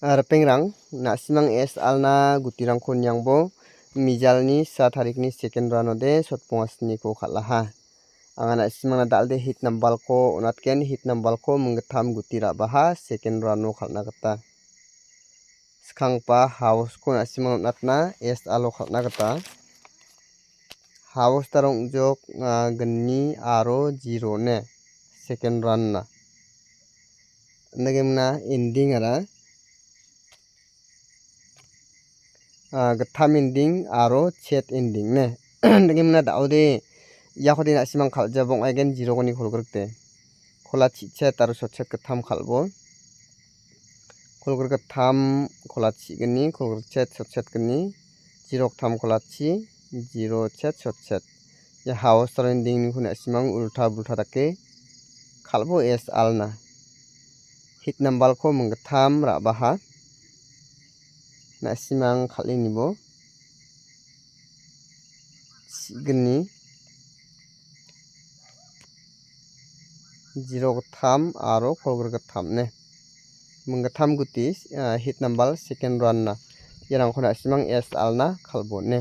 Repengrang na simang es alna gutirang kon yangbo mijalni sa tarikni second ranode sotpongasni ko khalaha angana simang dalde hit nambal ko unatken hit nambal ko mungtham gutira baha second rano khalna gata skangpa house ko na simang natna es alo khalna gata house tarong jok gni aro 0 ne second run na nagemna ending ara gatham ending aro chat ending ne nagemna daude yakodi na simang khalja bong aigen 0 goni khulgrukte khola chichat aro sochat gatham khalbo khulgur gatham khola chigni khulgur chat sochat gni 0 gatham khola chi 0 chat sochat ya house ending ni khuna simang ulta bulta take khalbo es alna hit nambal ko mungtham ra baha na simang khalini bo signi 0 gatham aro khulgur gatham ne mungtham guti hit nambal second run na yarang khuna simang es alna khalbo ne